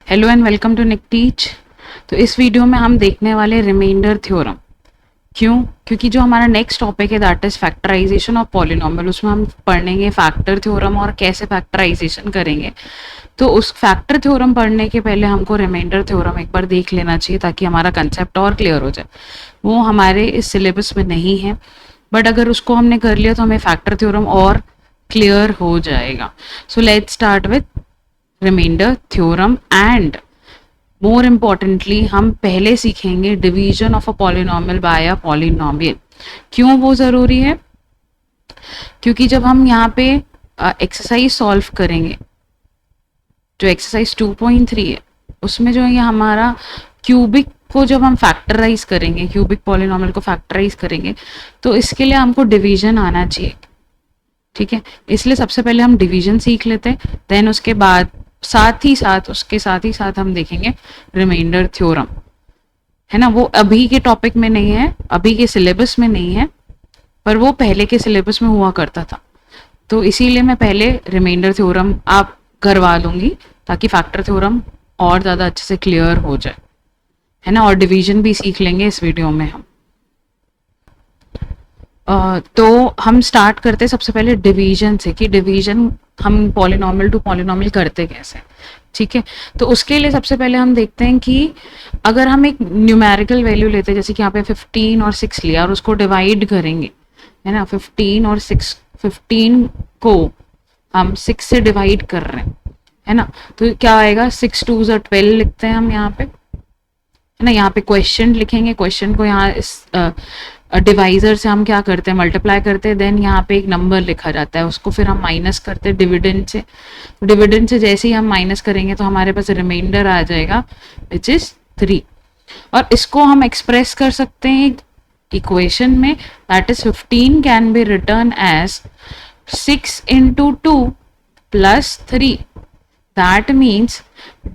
Hello and welcome to Nick Teach. तो इस video में हम देखने वाले रिमाइंडर थ्योरम। क्यों? क्योंकि जो हमारा नेक्स्ट टॉपिक है that is factorisation of polynomial, उसमें हम पढ़ेंगे फैक्टर थ्योरम और कैसे फैक्टराइजेशन करेंगे। तो उस फैक्टर थ्योरम पढ़ने के पहले हमको रिमाइंडर थ्योरम एक बार देख लेना चाहिए ताकि हमारा कंसेप्ट और क्लियर हो जाए। वो हमारे इस सिलेबस में नहीं है, बट अगर उसको हमने कर लिया तो हमें फैक्टर थ्योरम और क्लियर हो जाएगा। So let's start with remainder theorem and more importantly हम पहले सीखेंगे division of a polynomial by a polynomial. क्यों वो ज़रूरी है? क्योंकि जब हम यहाँ पे एक्सरसाइज सॉल्व करेंगे, जो एक्सरसाइज 2.3 है उसमें जो ये हमारा क्यूबिक को जब हम फैक्टराइज करेंगे, क्यूबिक पॉलिनोमियल को फैक्टराइज करेंगे, तो इसके लिए हमको डिवीजन आना चाहिए। ठीक है, इसलिए सबसे पहले हम डिवीजन सीख लेते हैं, देन उसके बाद उसके साथ ही साथ हम देखेंगे रिमाइंडर थ्योरम। है ना, वो अभी के टॉपिक में नहीं है, अभी के सिलेबस में नहीं है, पर वो पहले के सिलेबस में हुआ करता था। तो इसीलिए मैं पहले रिमाइंडर थ्योरम आप करवा दूंगी ताकि फैक्टर थ्योरम और ज़्यादा अच्छे से क्लियर हो जाए। है ना, और डिवीजन भी सीख लेंगे इस वीडियो में हम। तो हम स्टार्ट करते हैं सबसे पहले डिवीजन से कि डिवीजन हम पॉलिनोमियल टू पॉलिनोमियल करते कैसे। ठीक है, तो उसके लिए सबसे पहले हम देखते हैं कि अगर हम एक न्यूमेरिकल वैल्यू लेते हैं, जैसे कि यहाँ पे 15 और 6 लिया और उसको डिवाइड करेंगे, है ना, 15 और 6, 15 को हम 6 से डिवाइड कर रहे हैं, है ना, तो क्या आएगा, 6 2 12 लिखते हैं हम यहाँ पे, है ना। यहाँ पे क्वेश्चन लिखेंगे, क्वेश्चन को यहाँ इस डिवाइजर से हम क्या करते हैं, मल्टीप्लाई करते हैं, देन यहाँ पे एक नंबर लिखा जाता है, उसको फिर हम माइनस करते हैं डिविडेंड से। डिविडेंड से जैसे ही हम माइनस करेंगे तो हमारे पास रिमाइंडर आ जाएगा विच इज 3। और इसको हम एक्सप्रेस कर सकते हैं इक्वेशन में, that is 15 can be written as 6 into 2 plus 3। That means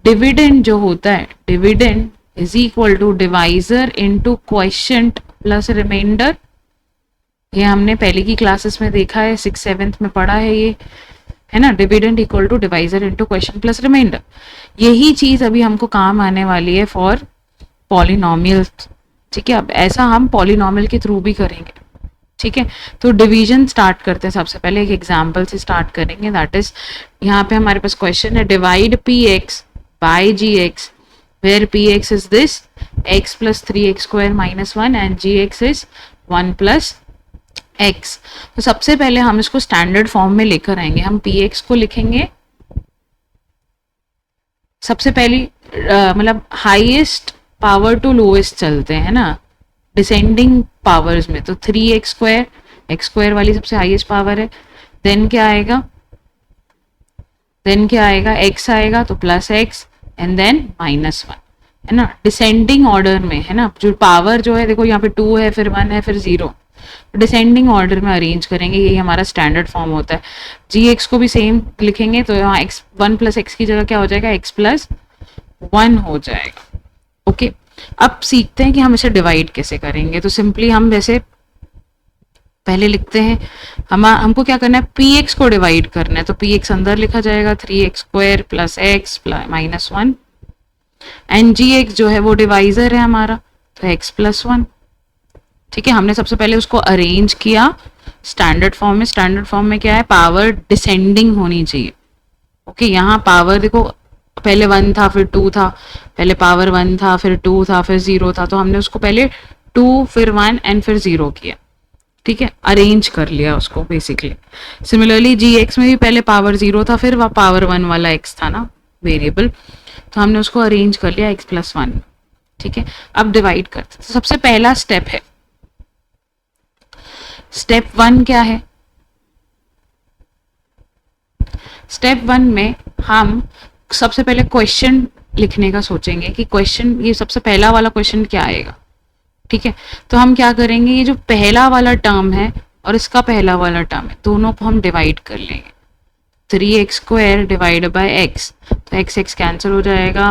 dividend जो होता है, dividend is equal to divisor into quotient plus remainder. ये हमने पहले की क्लासेस में देखा है, 6th-7th में पढ़ा है ये, है ना। Dividend equal to divisor into quotient plus remainder. यही चीज अभी हमको काम आने वाली है फॉर पॉलिनोमियल। ठीक है, अब ऐसा हम पॉलिनोमियल के थ्रू भी करेंगे। ठीक है, तो डिवीजन स्टार्ट करते हैं। सबसे पहले एक एग्जांपल से स्टार्ट करेंगे, दैट इज यहाँ पे हमारे पास क्वेश्चन है, divide px by gx where px is this x plus 3x square minus 1 and gx is 1 plus x। तो सबसे पहले हम इसको स्टैंडर्ड फॉर्म में लेकर आएंगे। हम px को लिखेंगे सबसे पहली मतलब हाईएस्ट पावर टू लोएस्ट चलते हैं ना, डिसेंडिंग पावर्स में। तो 3x स्क्वायर, एक्स स्क्वायर वाली सबसे हाईएस्ट पावर है, देन क्या आएगा, x आएगा तो प्लस x एंड देन -1, है ना, डिसेंडिंग ऑर्डर में, है ना। जो पावर जो है, देखो यहाँ पे 2 है, फिर 1 है, फिर 0, डिसेंडिंग ऑर्डर में अरेंज करेंगे, यही हमारा स्टैंडर्ड फॉर्म होता है। gx को भी सेम लिखेंगे, तो यहाँ x 1 + x की जगह क्या हो जाएगा, x + 1 हो जाएगा। ओके, अब सीखते हैं कि हम इसे डिवाइड कैसे करेंगे। तो सिंपली हम वैसे पहले लिखते हैं, हमको क्या करना है, px को डिवाइड करना है, तो px अंदर लिखा जाएगा 3x² + x -1 एंड gx जो है वो डिवाइजर है हमारा, तो x + 1। ठीक है, हमने सबसे पहले उसको अरेंज किया स्टैंडर्ड फॉर्म में। स्टैंडर्ड फॉर्म में क्या है, पावर डिसेंडिंग होनी चाहिए। ओके, यहाँ पावर देखो, पहले 1 था, फिर 2 था, पहले पावर 1 था, फिर 2 था, फिर 0 था, तो हमने उसको पहले 2 फिर 1 एंड फिर 0 किया। ठीक है, अरेंज कर लिया उसको बेसिकली। सिमिलरली gx में भी पहले पावर 0 था, फिर वह पावर 1 वाला x था ना वेरिएबल, तो हमने उसको अरेंज कर लिया x + 1। ठीक है, अब डिवाइड करते हैं। तो सबसे पहला स्टेप है, स्टेप 1 क्या है, स्टेप 1 में हम सबसे पहले क्वेश्चन लिखने का सोचेंगे कि क्वेश्चन, ये सबसे पहला वाला क्वेश्चन क्या आएगा। ठीक है, तो हम क्या करेंगे, ये जो पहला वाला टर्म है और इसका पहला वाला टर्म है, दोनों को हम डिवाइड कर लेंगे। 3x² डिवाइड बाय x, तो x कैंसिल हो जाएगा,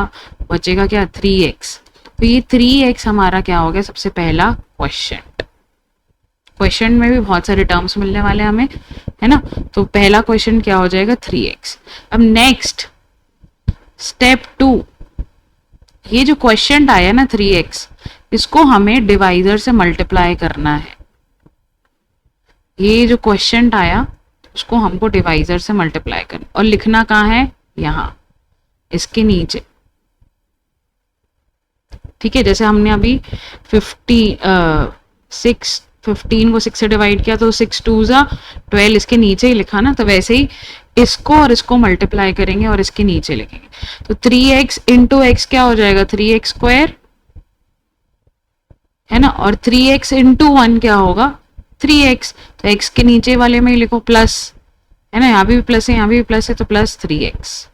बचेगा क्या, 3x। तो ये 3x हमारा क्या हो गया, सबसे पहला क्वेश्चन। क्वेश्चन में भी बहुत सारे टर्म्स मिलने वाले हैं हमें, है ना। तो पहला क्वेश्चन क्या हो जाएगा, 3x। अब नेक्स्ट स्टेप 2, ये जो क्वेश्चन आया ना 3x, इसको हमें डिवाइजर से मल्टीप्लाई करना है। ये जो क्वेश्चन आया उसको हमको डिवाइजर से मल्टीप्लाई करना, और लिखना कहाँ है, यहाँ इसके नीचे। ठीक है, जैसे हमने अभी 15 को 6 से डिवाइड किया तो 6 2 जा 12 इसके नीचे ही लिखा ना, तो वैसे ही इसको और इसको मल्टीप्लाई करेंगे और इसके नीचे लिखेंगे। तो 3x इंटू एक्स क्या हो जाएगा, 3x स्क्वायर है ना, और 3x इंटू 1 क्या होगा, 3x। तो x के नीचे वाले में ही लिखो प्लस, है ना, यहाँ भी प्लस है यहाँ भी प्लस है, तो प्लस 3x।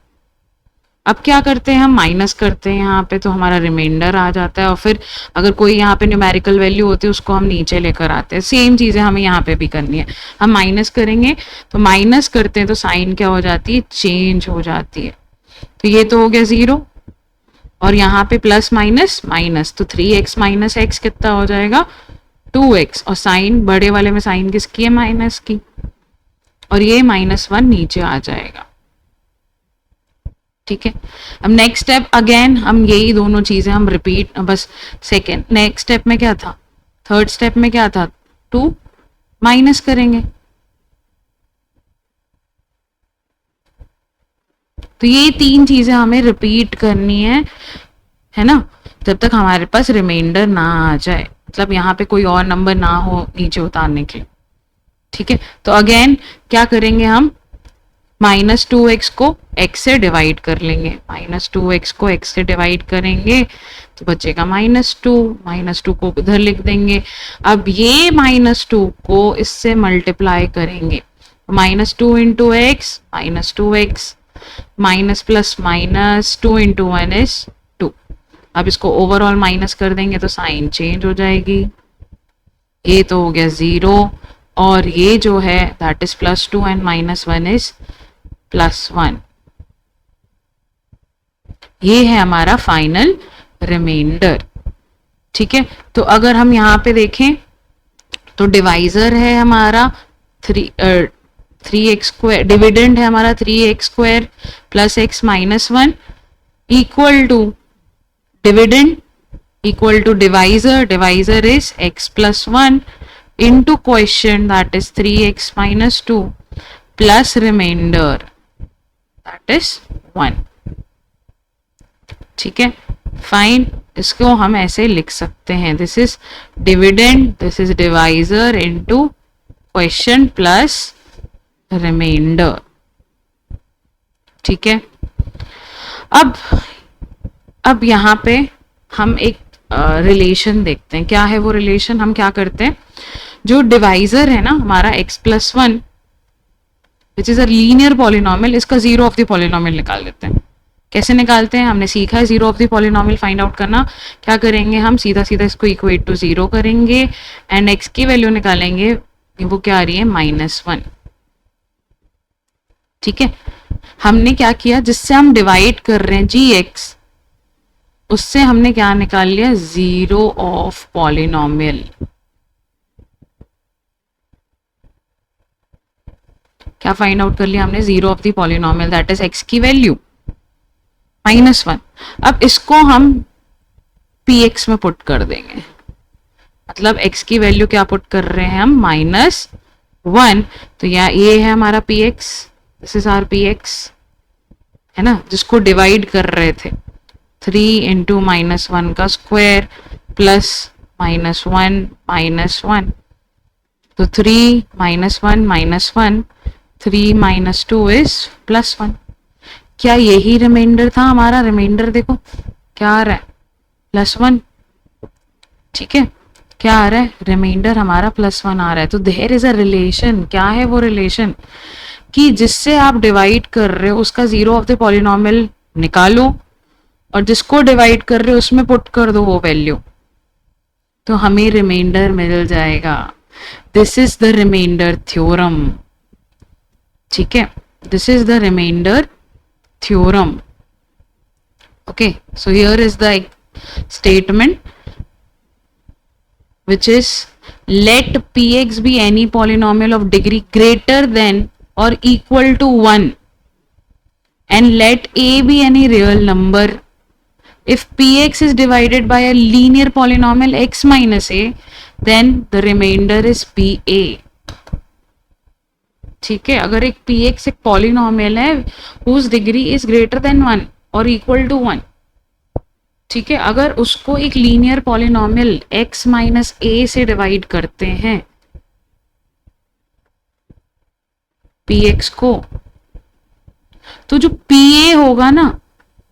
अब क्या करते हैं हम, माइनस करते हैं यहाँ पे, तो हमारा रिमाइंडर आ जाता है। और फिर अगर कोई यहाँ पे न्यूमेरिकल वैल्यू होती है उसको हम नीचे लेकर आते हैं। सेम चीजें हमें यहाँ पे भी करनी है। हम माइनस करेंगे तो माइनस करते हैं तो साइन क्या हो जाती है, चेंज हो जाती है। तो ये तो हो गया 0, और यहाँ पे प्लस माइनस माइनस, तो 3x माइनस एक्स कितना हो जाएगा, 2x। और साइन बड़े वाले में साइन किसकी है, माइनस की, और ये -1 नीचे आ जाएगा। ठीक है, अब नेक्स्ट स्टेप अगेन हम यही दोनों चीजें हम रिपीट, बस सेकेंड नेक्स्ट स्टेप में क्या था, थर्ड स्टेप में क्या था, 2 माइनस करेंगे। तो ये 3 चीजें हमें रिपीट करनी है ना, जब तक हमारे पास रिमाइंडर ना आ जाए, मतलब यहाँ पे कोई और नंबर ना हो नीचे उतारने के लिए। ठीक है, तो अगेन क्या करेंगे हम, -2x को x से डिवाइड कर लेंगे, -2x को x से डिवाइड करेंगे तो बचेगा -2 को उधर लिख देंगे। अब ये -2 को इससे मल्टीप्लाई करेंगे, -2 into x -2x, minus plus minus 2 into 1 is 2। अब इसको ओवरऑल माइनस कर देंगे तो साइन चेंज हो जाएगी। ये तो हो गया 0, और ये जो है दैट इज +2 एंड -1 इज +1। ये है हमारा फाइनल रिमाइंडर। ठीक है, तो अगर हम यहाँ पे देखें तो डिवाइजर है हमारा 3x स्क्वायर, डिविडेंड है हमारा 3x square plus x -1 equal to dividend equal to divisor, divisor is x +1 into question that is 3x -2 plus remainder that is 1। ठीक है, फाइन, इसको हम ऐसे लिख सकते हैं, this is dividend, this is divisor into quotient plus remainder. ठीक है, अब यहाँ पे हम एक रिलेशन देखते हैं। क्या है वो रिलेशन, हम क्या करते हैं, जो डिवाइजर है ना हमारा x +1 which is a linear polynomial, इसका जीरो ऑफ द पॉलिनोमियल निकाल देते हैं। कैसे निकालते हैं, हमने सीखा है zero of the polynomial find out करना। क्या करेंगे, हम सीधा सीधा इसको इक्वेट टू 0 करेंगे एंड x की वैल्यू निकालेंगे, वो क्या आ रही है, -1। ठीक है, हमने क्या किया, जिससे हम डिवाइड कर रहे हैं gx, उससे हमने क्या निकाल लिया, जीरो ऑफ पॉलिनोमियल। क्या फाइंड आउट कर लिया हमने, zero of the polynomial that is x की वैल्यू -1। अब इसको हम px में पुट कर देंगे, मतलब x की वैल्यू क्या पुट कर रहे हैं हम, -1। तो ये है हमारा px, this is our px, है ना, जिसको डिवाइड कर रहे थे, 3 इंटू -1 का स्क्वायर प्लस -1 -1, तो 3 -1 -1, 3 - 2 इज +1। क्या यही रिमाइंडर था हमारा, रिमाइंडर देखो क्या आ रहा है, +1। ठीक है, क्या आ रहा है, रिमाइंडर हमारा +1 आ रहा है। तो देयर इज अ रिलेशन, क्या है वो रिलेशन, कि जिससे आप डिवाइड कर रहे हो उसका जीरो ऑफ द पॉलिनोमियल निकालो और जिसको डिवाइड कर रहे हो उसमें पुट कर दो वो वैल्यू, तो हमें रिमाइंडर मिल जाएगा। This is the remainder theorem. ठीक है, this is the remainder theorem. Okay, so here is the statement which is let px be any polynomial of degree greater than or equal to 1 and let a be any real number If px is divided by a linear polynomial x minus a, then the remainder is pa. ठीक है, अगर एक px एक polynomial है whose degree is greater than 1 और equal to 1, ठीक है, अगर उसको एक linear polynomial x minus a से डिवाइड करते हैं px को, तो जो pa होगा ना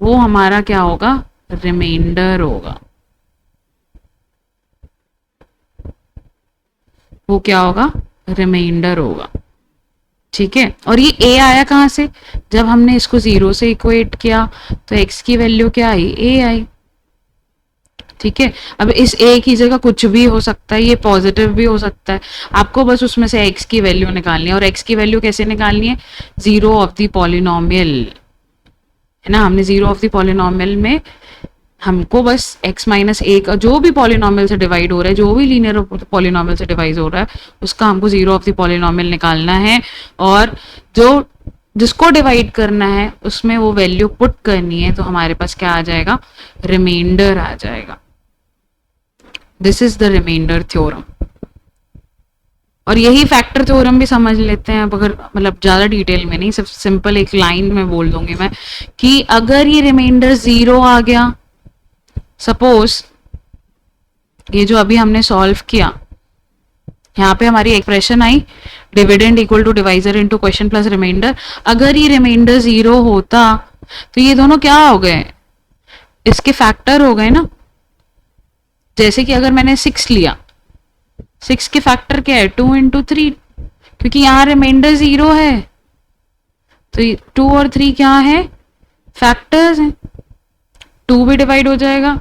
वो हमारा क्या होगा, रिमाइंडर होगा। वो क्या होगा, रिमाइंडर होगा। ठीक है, और ये a आया कहां से, जब हमने इसको 0 से इक्वेट किया तो x की वैल्यू क्या आई, a आई। ठीक है, अब इस a की जगह कुछ भी हो सकता है, ये पॉजिटिव भी हो सकता है, आपको बस उसमें से x की वैल्यू निकालनी है। और x की वैल्यू कैसे निकालनी है, जीरो ऑफ द पॉलिनोमियल, है ना। हमने जीरो ऑफ द पॉलिनोमियल में हमको बस x माइनस ए का जो भी पॉलिनोमियल से डिवाइड हो रहा है, जो भी लीनियर पॉलिनोमियल से डिवाइड हो रहा है, उसका हमको जीरो ऑफ द पॉलिनोमियल निकालना है। और जो जिसको डिवाइड करना है उसमें वो वैल्यू पुट करनी है, तो हमारे पास क्या आ जाएगा, रिमाइंडर आ जाएगा। This is the remainder theorem. और यही फैक्टर थ्योरम भी समझ लेते हैं, अब अगर मतलब ज्यादा डिटेल में नहीं, सिर्फ सिंपल एक लाइन में बोल दूंगी मैं कि अगर ये रिमाइंडर 0 आ गया, सपोज ये जो अभी हमने सॉल्व किया, यहाँ पे हमारी एक्सप्रेशन आई dividend equal to divisor into quotient plus remainder, अगर ये रिमाइंडर 0 होता तो ये दोनों क्या हो गए, इसके फैक्टर हो गए ना। जैसे कि अगर मैंने 6 लिया, 6 के फैक्टर क्या है, 2 इंटू 3, क्योंकि यहाँ रिमाइंडर 0 है तो 2 और 3 क्या है, फैक्टर्स हैं। 2 भी डिवाइड हो जाएगा,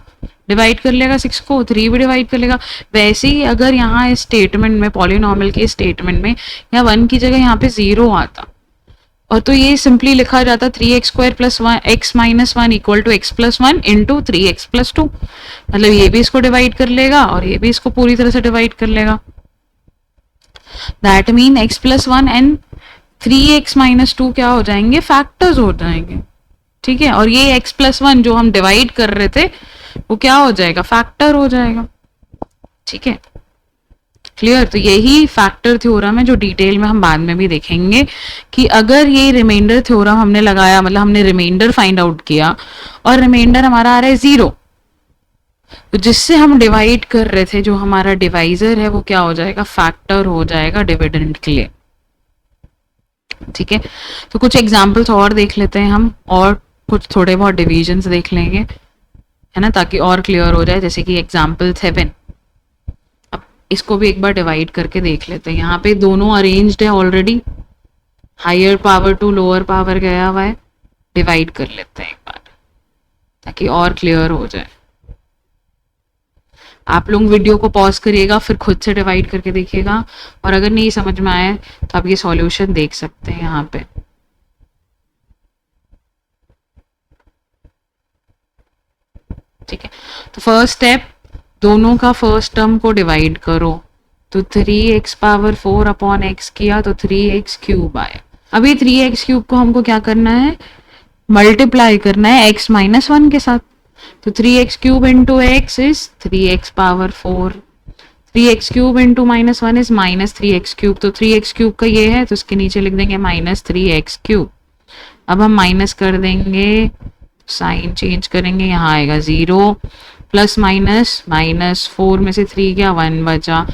डिवाइड कर लेगा 6 को, 3 भी डिवाइड कर लेगा। वैसे ही अगर यहाँ इस स्टेटमेंट में, पॉलिनोमियल के स्टेटमेंट में, यहाँ 1 की जगह यहाँ पे 0 आता और तो ये सिंपली लिखा जाता 3x square plus x minus 1 equal to x plus 1 into 3x plus 2। मतलब ये भी इसको डिवाइड कर लेगा और ये भी इसको पूरी तरह से डिवाइड कर लेगा। That mean x plus 1 and 3x minus 2 क्या हो जाएंगे, फैक्टर्स हो जाएंगे। ठीक है, और ये x प्लस 1 जो हम डिवाइड कर रहे थे वो क्या हो जाएगा, फैक्टर हो जाएगा। ठीक है, क्लियर। तो यही फैक्टर थ्योरम है जो डिटेल में हम बाद में भी देखेंगे कि अगर ये रिमाइंडर थ्योरम हमने लगाया, मतलब हमने रिमाइंडर फाइंड आउट किया और रिमाइंडर हमारा आ रहा है 0, तो जिससे हम डिवाइड कर रहे थे, जो हमारा डिवाइजर है वो क्या हो जाएगा, फैक्टर हो जाएगा डिविडेंड के लिए। ठीक है, तो कुछ एग्जांपल्स और देख लेते हैं हम, और कुछ थोड़े बहुत डिविजन्स देख लेंगे, है ना, ताकि और क्लियर हो जाए। जैसे कि एग्जाम्पल 7, अब इसको भी एक बार डिवाइड करके देख लेते हैं। यहाँ पे दोनों अरेंज्ड है already, higher power to lower power गया हुआ है, डिवाइड कर लेते हैं एक बार ताकि और क्लियर हो जाए। आप लोग वीडियो को पॉज करिएगा, फिर खुद से डिवाइड करके देखिएगा, और अगर नहीं समझ में आए तो आप ये सॉल्यूशन देख सकते हैं यहाँ पे। ठीक है, तो फर्स्ट स्टेप, दोनों का फर्स्ट टर्म को डिवाइड करो, तो 3x पावर 4 अपॉन x किया तो 3x क्यूब आया। अभी 3x क्यूब को हमको क्या करना है, मल्टीप्लाई करना है x माइनस 1 के साथ, तो 3x cube into x is 3x power 4, 3x cube into minus 1 is minus 3x cube, तो 3x क्यूब का ये है तो इसके नीचे लिख देंगे माइनस 3x क्यूब। अब हम माइनस कर देंगे, साइन चेंज करेंगे, यहाँ आएगा 0, प्लस माइनस, माइनस 4 में से 3 गया, 1 बचा।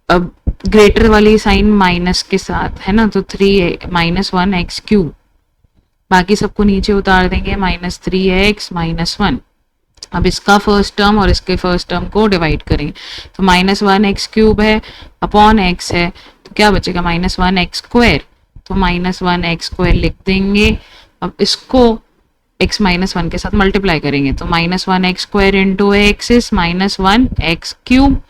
अब ग्रेटर वाली साइन माइनस के साथ है ना, तो 3 माइनस 1x क्यूब, बाकी सबको नीचे उतार देंगे, माइनस 3x माइनस 1। अब इसका फर्स्ट टर्म और इसके फर्स्ट टर्म को डिवाइड करेंगे, तो माइनस 1x क्यूब है अपॉन x है, तो क्या बचेगा, माइनस 1x स्क्वायर, तो माइनस 1x स्क्वायर लिख देंगे। अब इसको x माइनस 1 के साथ मल्टीप्लाई करेंगे, तो minus 1x square into x is minus 1x cube,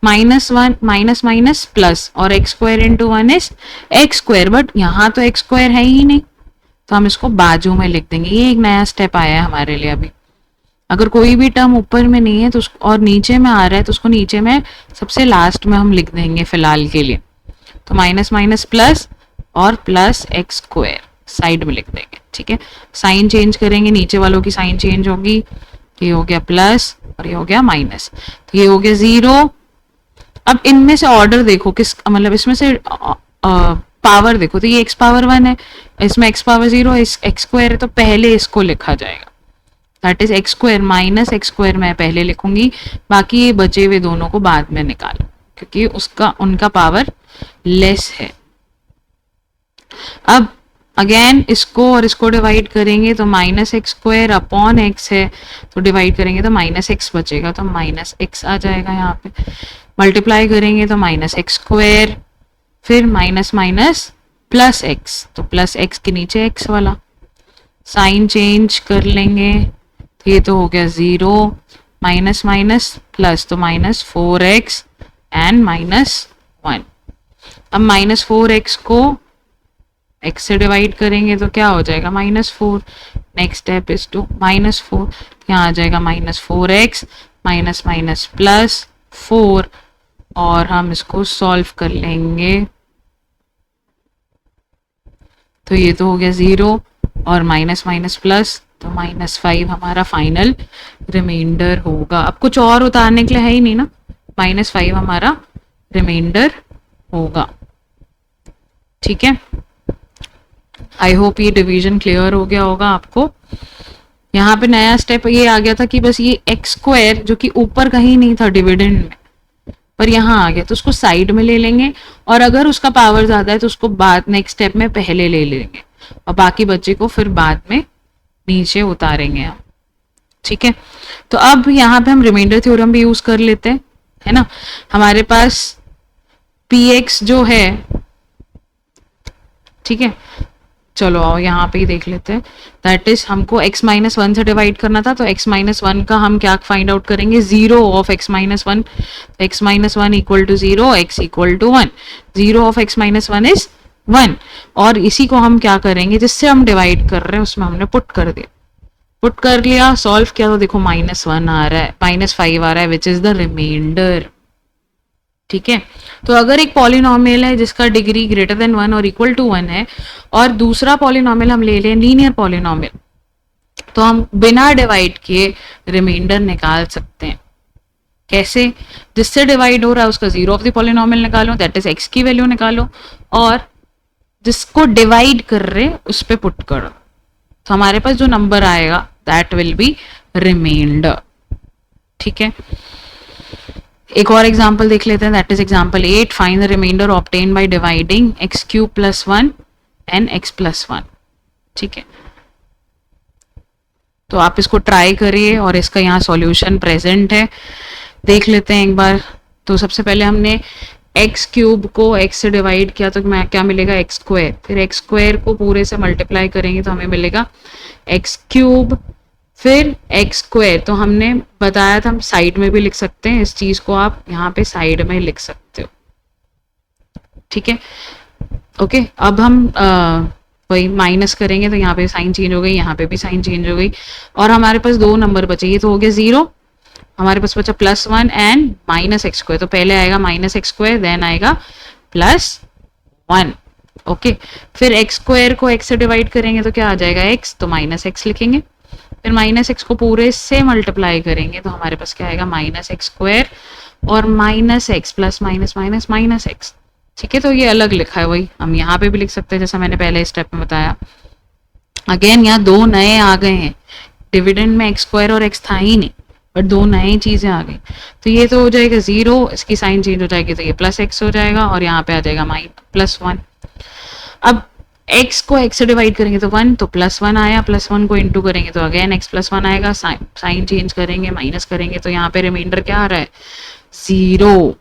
minus 1 minus minus plus, और x square into 1 is x square, but यहाँ तो x स्क्वायर है ही नहीं, तो हम इसको बाजू में लिख देंगे। ये एक नया स्टेप आया है हमारे लिए। अभी अगर कोई भी टर्म ऊपर में नहीं है तो उसको, और नीचे में आ रहा है तो उसको नीचे में सबसे लास्ट में हम लिख देंगे फिलहाल के लिए, तो माइनस माइनस प्लस और प्लस x स्क्वायर साइड में लिख देंगे। ठीक है, साइन चेंज करेंगे, नीचे वालों की साइन चेंज होगी, ये हो गया प्लस और ये हो गया माइनस, तो ये हो गया 0। अब इनमें से ऑर्डर देखो किस, मतलब इसमें से पावर देखो, तो ये x पावर 1 है, इसमें x पावर 0, इस x स्क्वायर है, तो पहले इसको लिखा जाएगा, that is x square minus x square मैं पहले लिखूंगी, बाकी ये बचे हुए दोनों को बाद में निकालो, क्योंकि उसका उनका पावर लेस है। अब अगेन इसको और इसको डिवाइड करेंगे तो minus x square upon x है, तो डिवाइड करेंगे तो माइनस एक्स बचेगा, तो माइनस एक्स आ जाएगा यहाँ पे, मल्टीप्लाई करेंगे तो माइनस एक्स स्क्वायर, फिर माइनस माइनस प्लस एक्स, तो प्लस एक्स के नीचे एक्स वाला, साइन चेंज कर लेंगे, तो ये तो हो गया 0, माइनस माइनस प्लस, तो माइनस 4x एंड माइनस 1। अब माइनस 4x को x से डिवाइड करेंगे तो क्या हो जाएगा -4, नेक्स्ट स्टेप इज टू -4, यहाँ आ जाएगा -4x माइनस माइनस प्लस 4, और हम इसको सॉल्व कर लेंगे, तो ये तो हो गया 0 और माइनस माइनस प्लस, तो -5 हमारा फाइनल रिमाइंडर होगा। अब कुछ और उतारने के लिए है ही नहीं ना, -5 हमारा रिमाइंडर होगा। ठीक है, आई होप ये डिवीजन क्लियर हो गया होगा आपको। यहाँ पे नया स्टेप ये आ गया था कि बस ये एक्स स्क्वायर जो कि ऊपर कहीं नहीं था डिविडेंड में, पर यहाँ आ गया, तो उसको साइड में ले लेंगे, और अगर उसका पावर ज्यादा है तो उसको बाद नेक्स्ट स्टेप में पहले ले लेंगे, और बाकी बच्चे को फिर बाद में नीचे उतारेंगे हम। ठीक है, तो अब यहाँ पे हम रिमाइंडर थ्योरम भी यूज कर लेते हैं, है ना। हमारे पास px जो है, ठीक है, चलो आओ यहाँ पे ही देख लेते हैं, दैट इज हमको x माइनस 1 से डिवाइड करना था, तो x माइनस 1 का हम क्या फाइंड आउट करेंगे, 0 of x minus 1, x minus 1 equal to 0, x equal to 1, 0 of x minus 1 is 1, और इसी को हम क्या करेंगे, जिससे हम डिवाइड कर रहे हैं उसमें हमने पुट कर दिया, पुट कर लिया, सॉल्व किया, तो देखो -1 आ रहा है, -5 आ रहा है, विच इज द रिमाइंडर। ठीक है, तो अगर एक पॉलिनोमियल है जिसका डिग्री ग्रेटर देन 1 और इक्वल टू 1 है, और दूसरा पॉलिनोमियल हम ले लें लीनियर पॉलिनोमियल, तो हम बिना डिवाइड किए रिमाइंडर निकाल सकते हैं। कैसे, जिससे डिवाइड हो रहा है उसका 0 ऑफ द पॉलिनोमियल निकालो, दैट इज x की वैल्यू निकालो, और जिसको डिवाइड कर रहे उस पे पुट करो, तो हमारे पास जो नंबर आएगा दैट विल बी रिमाइंडर। ठीक है, एक और एग्जांपल देख लेते हैं, that is example 8, find the remainder obtained by dividing x cube plus 1 and x plus 1। ठीक है, तो आप इसको ट्राई करिए, और इसका यहाँ सॉल्यूशन प्रेजेंट है, देख लेते हैं एक बार। तो सबसे पहले हमने x क्यूब को x से डिवाइड किया, तो क्या मिलेगा, x स्क्वायर, फिर x स्क्वायर को पूरे से मल्टीप्लाई करेंगे तो हमें मिलेगा x क्यूब, फिर x स्क्वायर, तो हमने बताया था हम साइड में भी लिख सकते हैं, इस चीज को आप यहाँ पे साइड में लिख सकते हो। ठीक है, ओके, अब हम वही माइनस करेंगे, तो यहाँ पे साइन चेंज हो गई, यहाँ पे भी साइन चेंज हो गई, और हमारे पास दो नंबर बचे, ये तो हो गया 0, हमारे पास बचा +1 एंड -x स्क्वायर, तो पहले आएगा -x स्क्वायर, देन आएगा +1। ओके, फिर x स्क्वायर को x से डिवाइड करेंगे तो क्या आ जाएगा, x, तो -x लिखेंगे, फिर -x को पूरे से मल्टीप्लाई करेंगे तो हमारे पास क्या आएगा, -x स्क्वायर और -x प्लस माइनस -x। ठीक है, तो ये अलग लिखा है, वही हम यहाँ पे भी लिख सकते हैं जैसा मैंने पहले स्टेप में बताया। अगेन यहाँ दो नए आ गए हैं, डिविडेंड में x स्क्वायर और x था ही नहीं, बट दो नई चीजें आ गई, तो ये तो हो जाएगा 0, इसकी साइन चेंज हो जाएगी तो ये +x हो जाएगा, और यहाँ पे आ जाएगा +1। अब x को x से डिवाइड करेंगे तो 1, तो +1 आया, +1 को इंटू करेंगे तो अगेन x +1 आएगा, साइन चेंज करेंगे, माइनस करेंगे, तो यहाँ पे रिमाइंडर क्या आ रहा है, 0।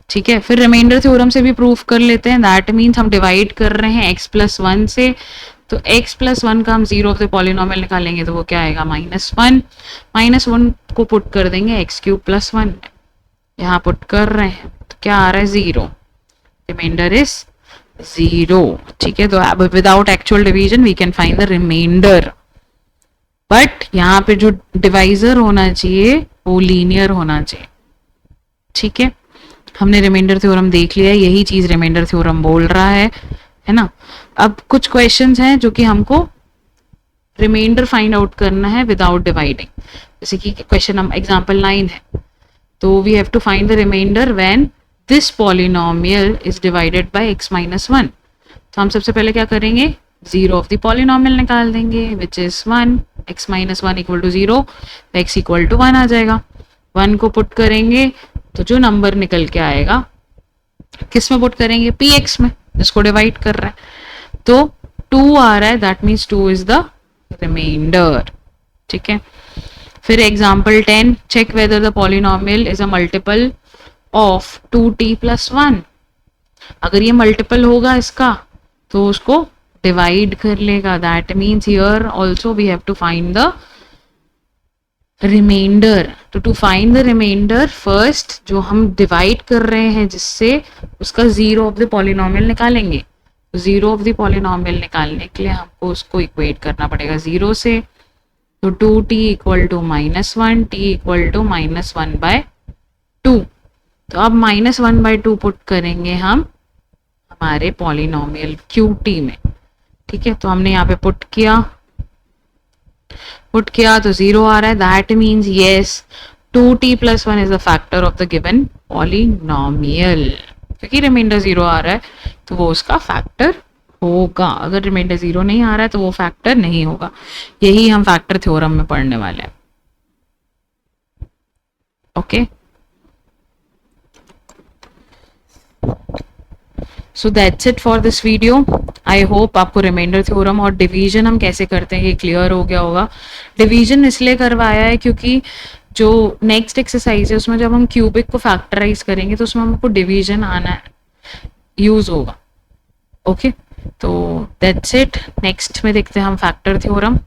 ठीक है, फिर रिमाइंडर थ्योरम से भी प्रूफ कर लेते हैं, दैट मीन्स हम डिवाइड कर रहे हैं x +1 से, तो x +1 का हम 0 ऑफ द पॉलिनोमियल निकालेंगे तो वो क्या आएगा, -1, -1 को पुट कर देंगे x क्यूब +1, यहाँ पुट कर रहे हैं तो क्या आ रहा है, 0, रिमाइंडर इज 0। ठीक है, तो without actual division we can find the remainder, but यहाँ पे जो डिवाइजर होना चाहिए वो लीनियर होना चाहिए। ठीक है, हमने रिमाइंडर थ्योरम देख लिया, यही चीज रिमाइंडर थ्योरम बोल रहा है ना। अब कुछ क्वेश्चंस हैं जो कि हमको रिमाइंडर फाइंड आउट करना है विदाउट डिवाइडिंग। जैसे कि क्वेश्चन नंबर एग्जाम्पल 9 है, तो we have to find the remainder when this polynomial is divided by x minus 1। तो हम सबसे पहले क्या करेंगे, जीरो ऑफ द पॉलिनोमियल निकाल देंगे which is 1, x minus 1 equal to 0, x equal to 1 आ जाएगा। 1 को पुट करेंगे तो जो नंबर निकल के आएगा किस में पुट करेंगे, px में, जिसको डिवाइड कर रहा है। तो 2 आ रहा है, that means 2 is the remainder. ठीक है, फिर example 10, check whether the polynomial is a multiple of 2t plus 1। अगर ये मल्टीपल होगा इसका तो उसको डिवाइड कर लेगा, that means here also we have to find the remainder. तो to find the remainder first जो हम डिवाइड कर रहे हैं जिससे, उसका जीरो ऑफ द पॉलिनोमियल निकालेंगे। तो जीरो ऑफ द पॉलिनोमियल निकालने के लिए हमको उसको इक्वेट करना पड़ेगा जीरो से। तो 2t equal to minus 1, t equal to minus 1/2। तो अब माइनस 1/2 पुट करेंगे हम हमारे पॉलिनोमियल QT में। ठीक है, तो हमने यहाँ पे पुट किया तो 0 आ रहा है, that means yes 2t plus 1 is the factor of the given polynomial. क्योंकि रिमाइंडर 0 आ रहा है तो वो उसका फैक्टर होगा। अगर रिमाइंडर 0 नहीं आ रहा है तो वो फैक्टर नहीं होगा। यही हम फैक्टर थ्योरम में पढ़ने वाले हैं। Okay, so that's it for this video. I hope आपको रिमाइंडर थ्योरम और डिवीजन हम कैसे करते हैं ये क्लियर हो गया होगा। डिवीजन इसलिए करवाया है क्योंकि जो नेक्स्ट एक्सरसाइज है उसमें जब हम क्यूबिक को फैक्टराइज करेंगे तो उसमें हमको डिवीजन आना है, यूज होगा। ओके, तो दैट्स इट। नेक्स्ट में देखते हैं हम फैक्टर थ्योरम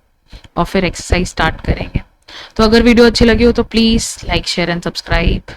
और फिर एक्सरसाइज स्टार्ट करेंगे। तो अगर वीडियो अच्छी लगी हो तो please like, share and subscribe.